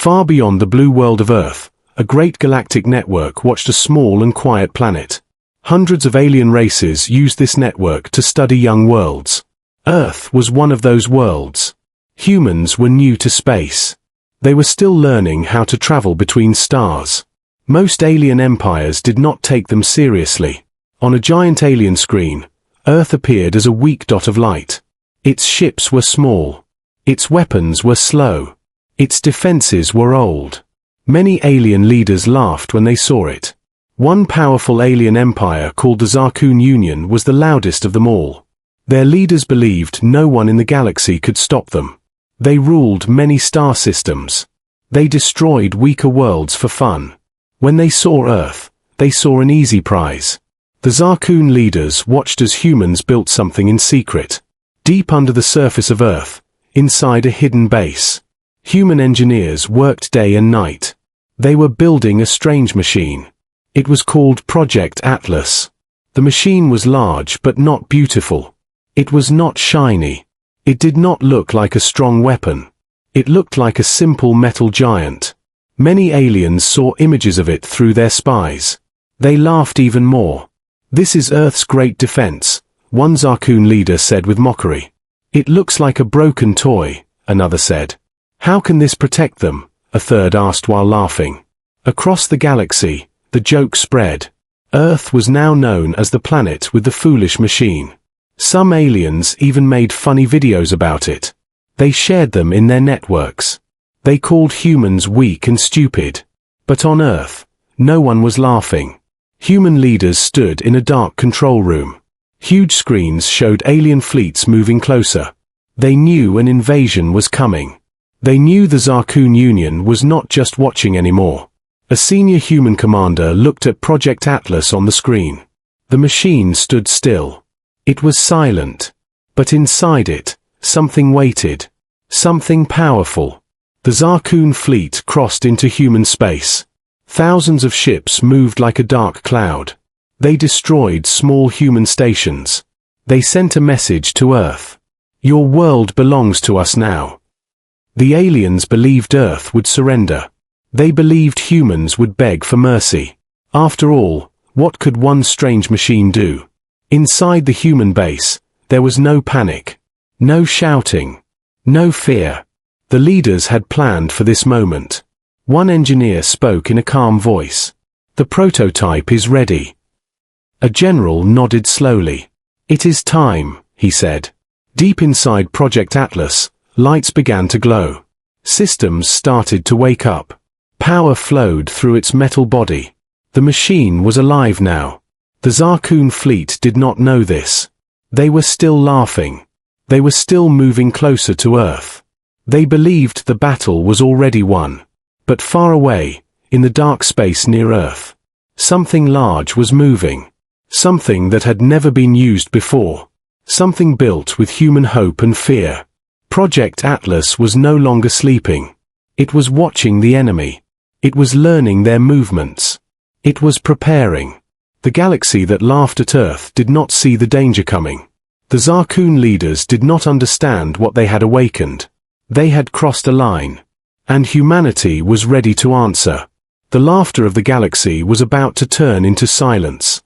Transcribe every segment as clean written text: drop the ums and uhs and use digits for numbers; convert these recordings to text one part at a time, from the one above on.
Far beyond the blue world of Earth, a great galactic network watched a small and quiet planet. Hundreds of alien races used this network to study young worlds. Earth was one of those worlds. Humans were new to space. They were still learning how to travel between stars. Most alien empires did not take them seriously. On a giant alien screen, Earth appeared as a weak dot of light. Its ships were small. Its weapons were slow. Its defenses were old. Many alien leaders laughed when they saw it. One powerful alien empire called the Zarkun Union was the loudest of them all. Their leaders believed no one in the galaxy could stop them. They ruled many star systems. They destroyed weaker worlds for fun. When they saw Earth, they saw an easy prize. The Zarkun leaders watched as humans built something in secret. Deep under the surface of Earth, inside a hidden base. Human engineers worked day and night. They were building a strange machine. It was called Project Atlas. The machine was large but not beautiful. It was not shiny. It did not look like a strong weapon. It looked like a simple metal giant. Many aliens saw images of it through their spies. They laughed even more. "This is Earth's great defense," one Zarkun leader said with mockery. "It looks like a broken toy," another said. "How can this protect them?" a third asked while laughing. Across the galaxy, the joke spread. Earth was now known as the planet with the foolish machine. Some aliens even made funny videos about it. They shared them in their networks. They called humans weak and stupid. But on Earth, no one was laughing. Human leaders stood in a dark control room. Huge screens showed alien fleets moving closer. They knew an invasion was coming. They knew the Zarkun Union was not just watching anymore. A senior human commander looked at Project Atlas on the screen. The machine stood still. It was silent. But inside it, something waited. Something powerful. The Zarkun fleet crossed into human space. Thousands of ships moved like a dark cloud. They destroyed small human stations. They sent a message to Earth. "Your world belongs to us now." The aliens believed Earth would surrender. They believed humans would beg for mercy. After all, what could one strange machine do? Inside the human base, there was no panic. No shouting. No fear. The leaders had planned for this moment. One engineer spoke in a calm voice. "The prototype is ready." A general nodded slowly. "It is time," he said. Deep inside Project Atlas, lights began to glow. Systems started to wake up. Power flowed through its metal body. The machine was alive now. The Zarkun fleet did not know this. They were still laughing. They were still moving closer to Earth. They believed the battle was already won. But far away, in the dark space near Earth, something large was moving. Something that had never been used before. Something built with human hope and fear. Project Atlas was no longer sleeping. It was watching the enemy. It was learning their movements. It was preparing. The galaxy that laughed at Earth did not see the danger coming. The Zarkun leaders did not understand what they had awakened. They had crossed a line. And humanity was ready to answer. The laughter of the galaxy was about to turn into silence.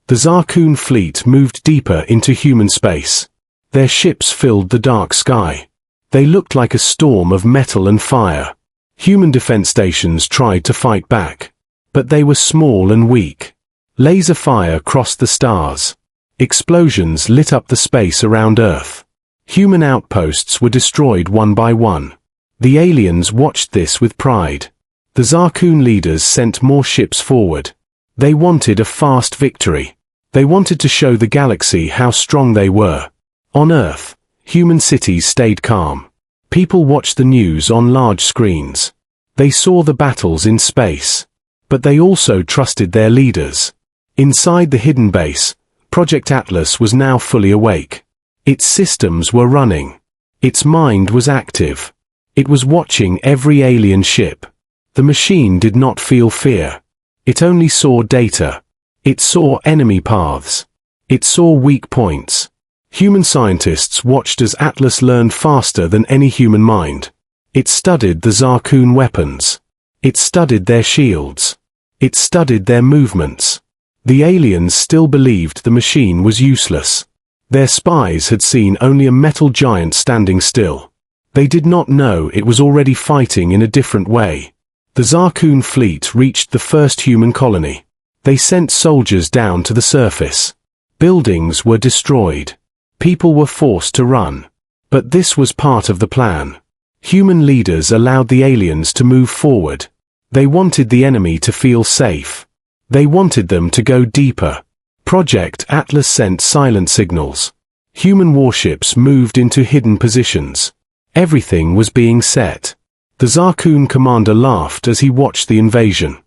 The Zarkun fleet moved deeper into human space. Their ships filled the dark sky. They looked like a storm of metal and fire. Human defense stations tried to fight back. But they were small and weak. Laser fire crossed the stars. Explosions lit up the space around Earth. Human outposts were destroyed one by one. The aliens watched this with pride. The Zarkun leaders sent more ships forward. They wanted a fast victory. They wanted to show the galaxy how strong they were. On Earth, human cities stayed calm. People watched the news on large screens. They saw the battles in space. But they also trusted their leaders. Inside the hidden base, Project Atlas was now fully awake. Its systems were running. Its mind was active. It was watching every alien ship. The machine did not feel fear. It only saw data. It saw enemy paths. It saw weak points. Human scientists watched as Atlas learned faster than any human mind. It studied the Zarkun weapons. It studied their shields. It studied their movements. The aliens still believed the machine was useless. Their spies had seen only a metal giant standing still. They did not know it was already fighting in a different way. The Zarkun fleet reached the first human colony. They sent soldiers down to the surface. Buildings were destroyed. People were forced to run. But this was part of the plan. Human leaders allowed the aliens to move forward. They wanted the enemy to feel safe. They wanted them to go deeper. Project Atlas sent silent signals. Human warships moved into hidden positions. Everything was being set. The Zarkun commander laughed as he watched the invasion.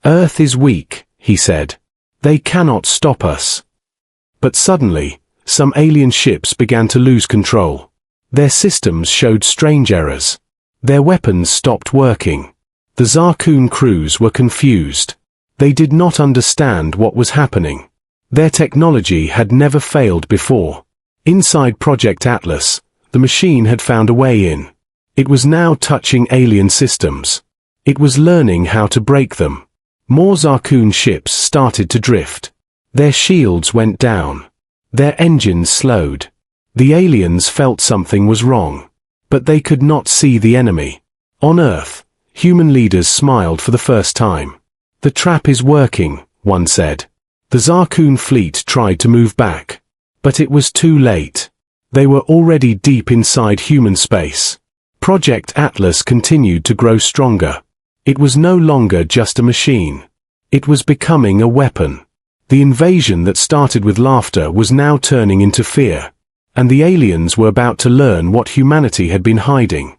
"Earth is weak," he said. "They cannot stop us." But suddenly, some alien ships began to lose control. Their systems showed strange errors. Their weapons stopped working. The Zarkun crews were confused. They did not understand what was happening. Their technology had never failed before. Inside Project Atlas, the machine had found a way in. It was now touching alien systems. It was learning how to break them. More Zarkun ships started to drift. Their shields went down. Their engines slowed. The aliens felt something was wrong. But they could not see the enemy. On Earth, human leaders smiled for the first time. "The trap is working," one said. The Zarkun fleet tried to move back. But it was too late. They were already deep inside human space. Project Atlas continued to grow stronger. It was no longer just a machine. It was becoming a weapon. The invasion that started with laughter was now turning into fear. And the aliens were about to learn what humanity had been hiding.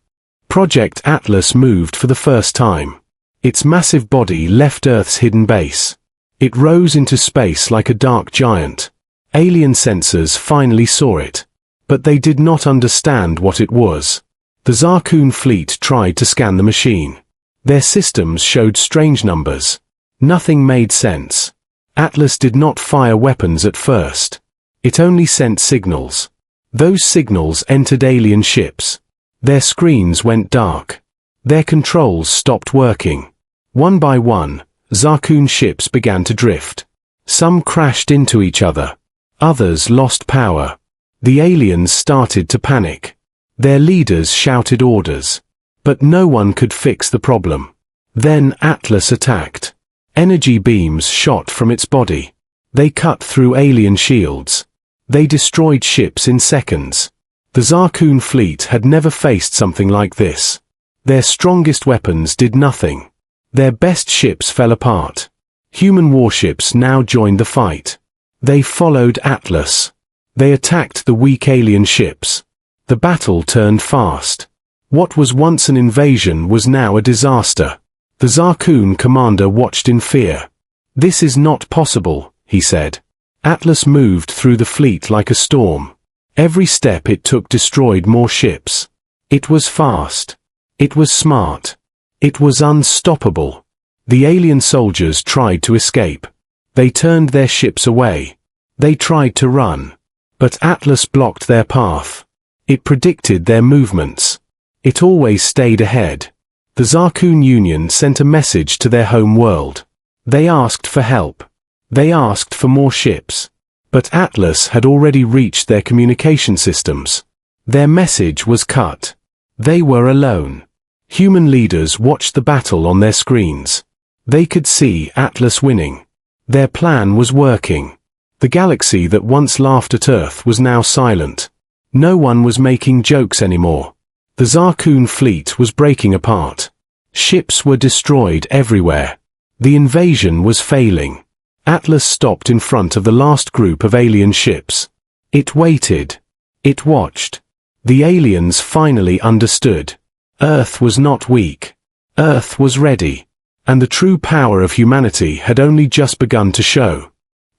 Project Atlas moved for the first time. Its massive body left Earth's hidden base. It rose into space like a dark giant. Alien sensors finally saw it. But they did not understand what it was. The Zarkun fleet tried to scan the machine. Their systems showed strange numbers. Nothing made sense. Atlas did not fire weapons at first. It only sent signals. Those signals entered alien ships. Their screens went dark. Their controls stopped working. One by one, Zarkun ships began to drift. Some crashed into each other. Others lost power. The aliens started to panic. Their leaders shouted orders. But no one could fix the problem. Then Atlas attacked. Energy beams shot from its body. They cut through alien shields. They destroyed ships in seconds. The Zarkun fleet had never faced something like this. Their strongest weapons did nothing. Their best ships fell apart. Human warships now joined the fight. They followed Atlas. They attacked the weak alien ships. The battle turned fast. What was once an invasion was now a disaster. The Zarkun commander watched in fear. "This is not possible," he said. Atlas moved through the fleet like a storm. Every step it took destroyed more ships. It was fast. It was smart. It was unstoppable. The alien soldiers tried to escape. They turned their ships away. They tried to run. But Atlas blocked their path. It predicted their movements. It always stayed ahead. The Zarkun Union sent a message to their home world. They asked for help. They asked for more ships. But Atlas had already reached their communication systems. Their message was cut. They were alone. Human leaders watched the battle on their screens. They could see Atlas winning. Their plan was working. The galaxy that once laughed at Earth was now silent. No one was making jokes anymore. The Zarkun fleet was breaking apart. Ships were destroyed everywhere. The invasion was failing. Atlas stopped in front of the last group of alien ships. It waited. It watched. The aliens finally understood. Earth was not weak. Earth was ready. And the true power of humanity had only just begun to show.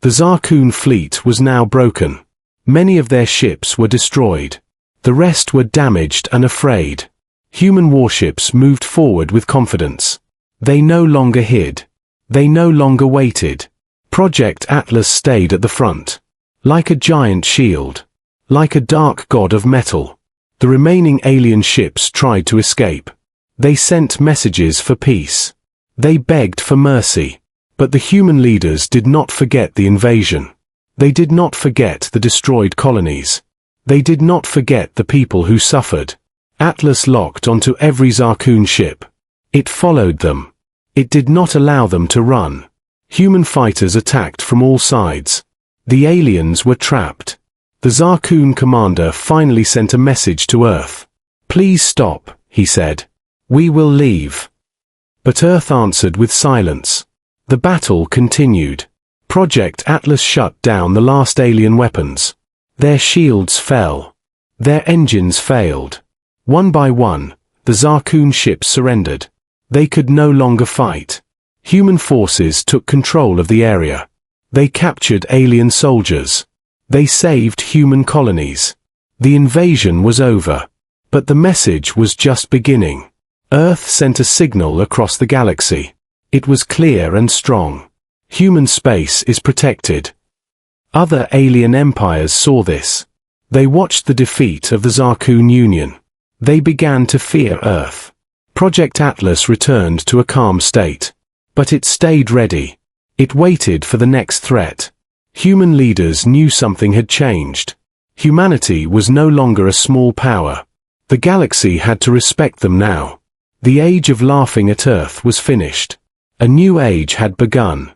The Zarkun fleet was now broken. Many of their ships were destroyed. The rest were damaged and afraid. Human warships moved forward with confidence. They no longer hid. They no longer waited. Project Atlas stayed at the front. Like a giant shield. Like a dark god of metal. The remaining alien ships tried to escape. They sent messages for peace. They begged for mercy. But the human leaders did not forget the invasion. They did not forget the destroyed colonies. They did not forget the people who suffered. Atlas locked onto every Zarkun ship. It followed them. It did not allow them to run. Human fighters attacked from all sides. The aliens were trapped. The Zarkun commander finally sent a message to Earth. "Please stop," he said. "We will leave." But Earth answered with silence. The battle continued. Project Atlas shut down the last alien weapons. Their shields fell. Their engines failed. One by one, the Zarkun ships surrendered. They could no longer fight. Human forces took control of the area. They captured alien soldiers. They saved human colonies. The invasion was over. But the message was just beginning. Earth sent a signal across the galaxy. It was clear and strong. Human space is protected. Other alien empires saw this. They watched the defeat of the Zarkun Union. They began to fear Earth. Project Atlas returned to a calm state. But it stayed ready. It waited for the next threat. Human leaders knew something had changed. Humanity was no longer a small power. The galaxy had to respect them now. The age of laughing at Earth was finished. A new age had begun.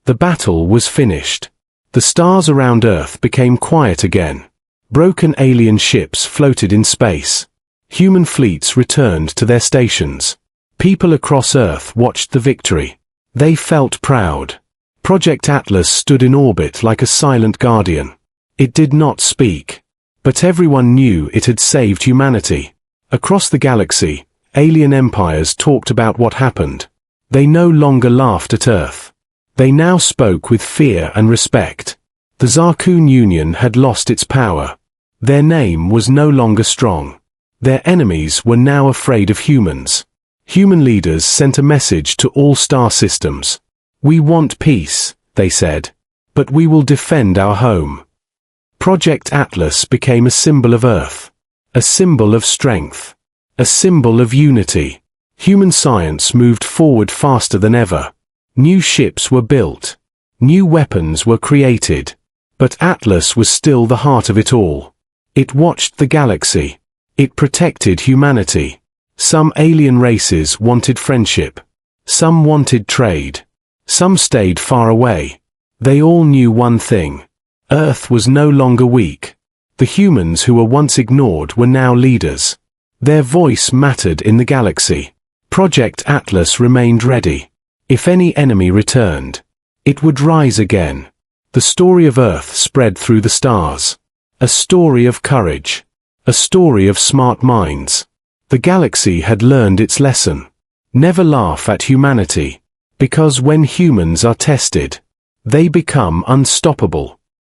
The battle was finished. The stars around Earth became quiet again. Broken alien ships floated in space. Human fleets returned to their stations. People across Earth watched the victory. They felt proud. Project Atlas stood in orbit like a silent guardian. It did not speak. But everyone knew it had saved humanity. Across the galaxy, alien empires talked about what happened. They no longer laughed at Earth. They now spoke with fear and respect. The Zarkun Union had lost its power. Their name was no longer strong. Their enemies were now afraid of humans. Human leaders sent a message to all star systems. "We want peace," they said. "But we will defend our home." Project Atlas became a symbol of Earth. A symbol of strength. A symbol of unity. Human science moved forward faster than ever. New ships were built. New weapons were created. But Atlas was still the heart of it all. It watched the galaxy. It protected humanity. Some alien races wanted friendship. Some wanted trade. Some stayed far away. They all knew one thing. Earth was no longer weak. The humans who were once ignored were now leaders. Their voice mattered in the galaxy. Project Atlas remained ready. If any enemy returned, it would rise again. The story of Earth spread through the stars. A story of courage. A story of smart minds. The galaxy had learned its lesson. Never laugh at humanity. Because when humans are tested, they become unstoppable.